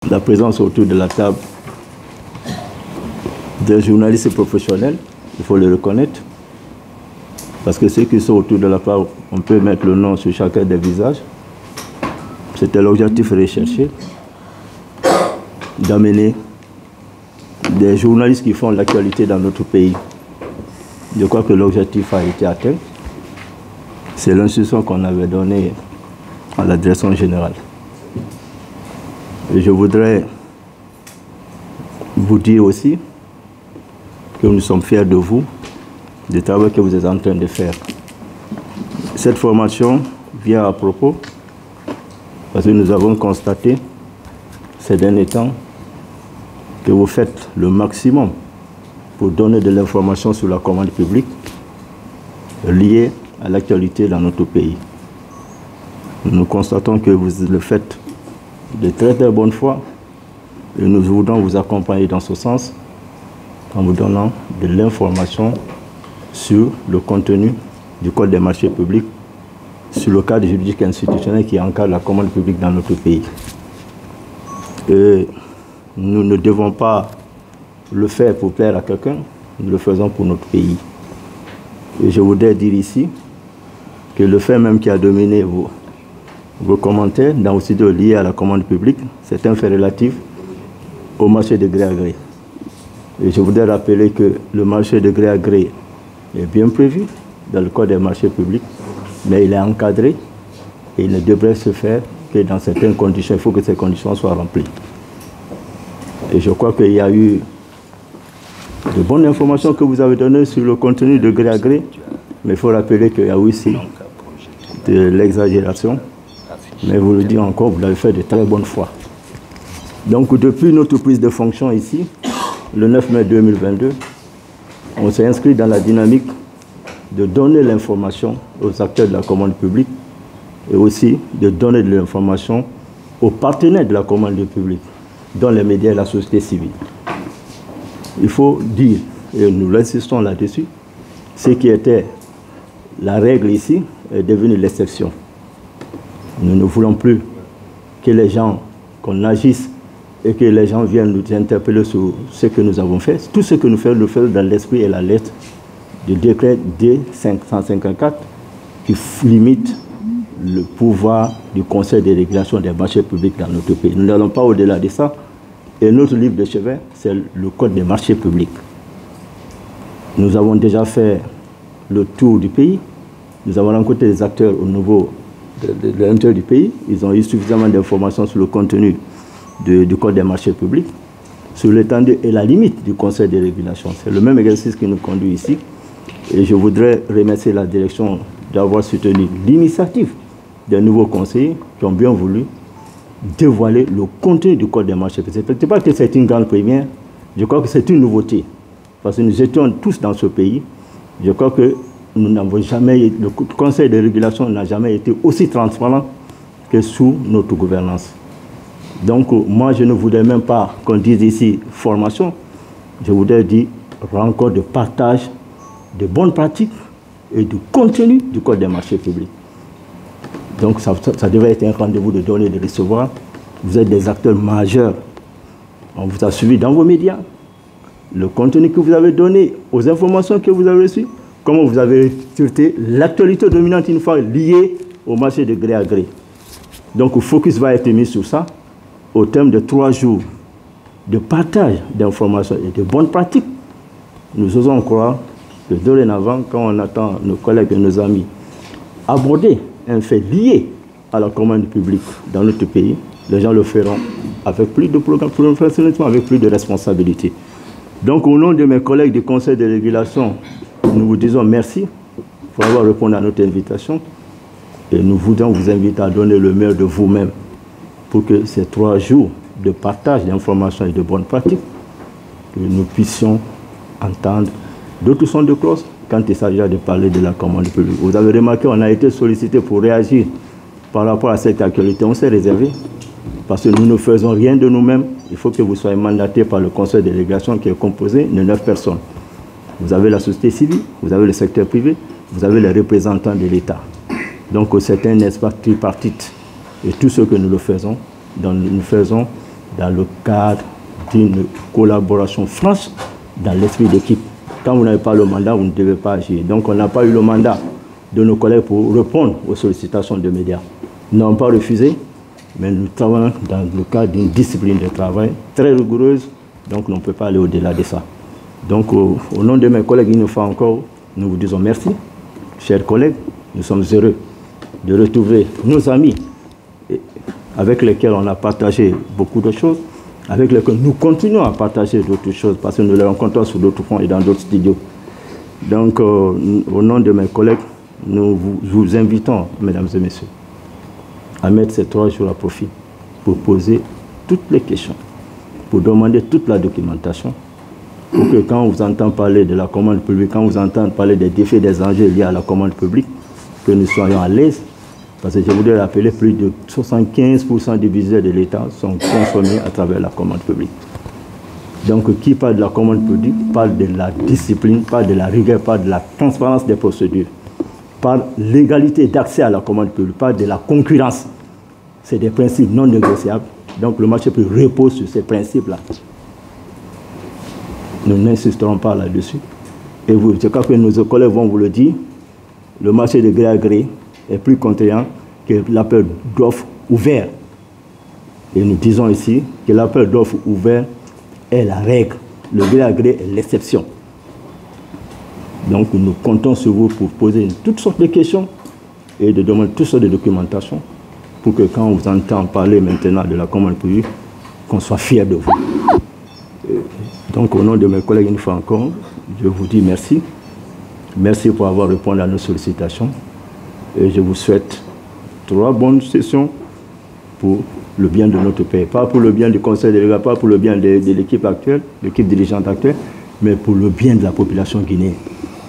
la présence autour de la table des journalistes professionnels, il faut le reconnaître, parce que ceux qui sont autour de la table, on peut mettre le nom sur chacun des visages. C'était l'objectif recherché, d'amener des journalistes qui font l'actualité dans notre pays. Je crois que l'objectif a été atteint. C'est l'instruction qu'on avait donnée à la direction générale. Et je voudrais vous dire aussi que nous sommes fiers de vous, du travail que vous êtes en train de faire. Cette formation vient à propos parce que nous avons constaté ces derniers temps que vous faites le maximum pour donner de l'information sur la commande publique liée à l'actualité dans notre pays. Nous constatons que vous le faites de très très bonne foi et nous voulons vous accompagner dans ce sens en vous donnant de l'information sur le contenu du Code des marchés publics, sur le cadre juridique et institutionnel qui encadre la commande publique dans notre pays. Et nous ne devons pas le faire pour plaire à quelqu'un, nous le faisons pour notre pays. Et je voudrais dire ici que le fait même qui a dominé vos commentaires dans le studio lié à la commande publique, c'est un fait relatif au marché de gré à gré. Et je voudrais rappeler que le marché de gré à gré est bien prévu dans le Code des marchés publics, mais il est encadré et il ne devrait se faire que dans certaines conditions. Il faut que ces conditions soient remplies. Et je crois qu'il y a eu de bonnes informations que vous avez données sur le contenu de gré à gré, mais il faut rappeler qu'il y a aussi de l'exagération. Mais vous le dites encore, vous l'avez fait de très bonne foi. Donc depuis notre prise de fonction ici, le 9 mai 2022, on s'est inscrit dans la dynamique de donner l'information aux acteurs de la commande publique et aussi de donner de l'information aux partenaires de la commande publique, dont les médias et la société civile. Il faut dire, et nous insistons là-dessus, ce qui était la règle ici est devenu l'exception. Nous ne voulons plus que les gens, qu'on agisse et que les gens viennent nous interpeller sur ce que nous avons fait. Tout ce que nous faisons dans l'esprit et la lettre du décret D554 qui limite le pouvoir du Conseil de régulation des marchés publics dans notre pays. Nous n'allons pas au-delà de ça. Et notre livre de chevet, c'est le Code des marchés publics. Nous avons déjà fait le tour du pays. Nous avons rencontré des acteurs au niveau de l'intérieur du pays. Ils ont eu suffisamment d'informations sur le contenu du Code des marchés publics, sur l'étendue et la limite du Conseil de régulation. C'est le même exercice qui nous conduit ici. Et je voudrais remercier la direction d'avoir soutenu l'initiative des nouveaux conseillers qui ont bien voulu dévoiler le contenu du Code des marchés publics. Ce n'est pas que c'est une grande première, je crois que c'est une nouveauté. Parce que nous étions tous dans ce pays. Je crois que nous n'avons jamais, le Conseil de régulation n'a jamais été aussi transparent que sous notre gouvernance. Donc moi je ne voudrais même pas qu'on dise ici formation, je voudrais dire rencontre de partage de bonnes pratiques et du contenu du Code des marchés publics. Donc ça devrait être un rendez-vous de donner et de recevoir. Vous êtes des acteurs majeurs. On vous a suivi dans vos médias. Le contenu que vous avez donné, aux informations que vous avez reçues, comment vous avez traité l'actualité dominante une fois liée au marché de gré à gré. Donc le focus va être mis sur ça, au terme de 3 jours de partage d'informations et de bonnes pratiques. Nous osons croire que dorénavant, quand on attend nos collègues et nos amis aborder un fait lié à la commande publique dans notre pays, les gens le feront avec plus de programme, avec plus de responsabilité. Donc au nom de mes collègues du Conseil de régulation, nous vous disons merci pour avoir répondu à notre invitation et nous voudrions vous inviter à donner le meilleur de vous-même pour que ces 3 jours de partage d'informations et de bonnes pratiques, que nous puissions entendre d'autres sons de cloche quand il s'agira de parler de la commande publique. Vous avez remarqué, on a été sollicité pour réagir par rapport à cette actualité. On s'est réservé parce que nous ne faisons rien de nous-mêmes. Il faut que vous soyez mandaté par le Conseil de régulation qui est composé de 9 personnes. Vous avez la société civile, vous avez le secteur privé, vous avez les représentants de l'État. Donc c'est un espace tripartite. Et tout ce que nous le faisons, nous faisons dans le cadre d'une collaboration franche dans l'esprit d'équipe. Quand vous n'avez pas le mandat, vous ne devez pas agir. Donc on n'a pas eu le mandat de nos collègues pour répondre aux sollicitations des médias. Ils n'ont pas refusé, mais nous travaillons dans le cadre d'une discipline de travail très rigoureuse, donc on ne peut pas aller au-delà de ça. Donc au nom de mes collègues, une fois encore, nous vous disons merci, chers collègues. Nous sommes heureux de retrouver nos amis avec lesquels on a partagé beaucoup de choses, avec lesquels nous continuons à partager d'autres choses parce que nous les rencontrons sur d'autres fronts et dans d'autres studios. Donc, au nom de mes collègues, nous vous invitons, mesdames et messieurs, à mettre ces 3 jours à profit pour poser toutes les questions, pour demander toute la documentation, pour que quand on vous entend parler de la commande publique, quand on vous entend parler des défis, des enjeux liés à la commande publique, que nous soyons à l'aise, parce que je voudrais rappeler, plus de 75% des budgets de l'État sont consommés à travers la commande publique. Donc, qui parle de la commande publique parle de la discipline, parle de la rigueur, parle de la transparence des procédures, parle de l'égalité d'accès à la commande publique, parle de la concurrence. C'est des principes non négociables. Donc, le marché public repose sur ces principes-là. Nous n'insisterons pas là-dessus. Et je crois que nos collègues vont vous le dire, le marché de gré à gré est plus contraignant que l'appel d'offres ouvert. Et nous disons ici que l'appel d'offres ouvert est la règle. Le gré à gré est l'exception. Donc nous comptons sur vous pour poser toutes sortes de questions et de demander toutes sortes de documentation pour que quand on vous entend parler maintenant de la commande publique, qu'on soit fiers de vous. Donc au nom de mes collègues, une fois encore, je vous dis merci. Merci pour avoir répondu à nos sollicitations. Et je vous souhaite 3 bonnes sessions pour le bien de notre pays. Pas pour le bien du Conseil délégué, pas pour le bien de l'équipe actuelle, l'équipe dirigeante actuelle, mais pour le bien de la population guinéenne.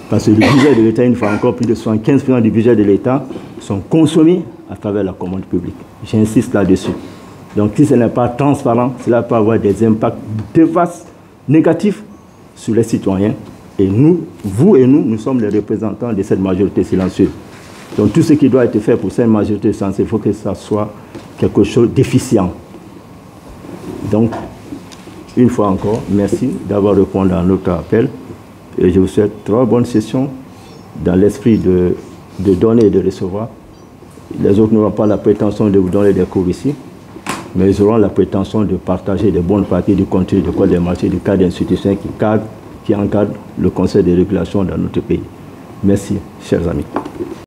Parce que le budget de l'État, une fois encore, plus de 75% du budget de l'État sont consommés à travers la commande publique. J'insiste là-dessus. Donc si ce n'est pas transparent, cela peut avoir des impacts néfastes, négatifs sur les citoyens. Et nous, vous et nous sommes les représentants de cette majorité silencieuse. Donc tout ce qui doit être fait pour cette majorité silencieuse, il faut que ça soit quelque chose d'efficient. Donc, une fois encore, merci d'avoir répondu à notre appel. Et je vous souhaite 3 bonnes sessions dans l'esprit de donner et de recevoir. Les autres n'auront pas la prétention de vous donner des cours ici, mais ils auront la prétention de partager des bonnes parties du contenu du Code des marchés, du cadre d'institution qui encadre le Conseil de régulation dans notre pays. Merci, chers amis.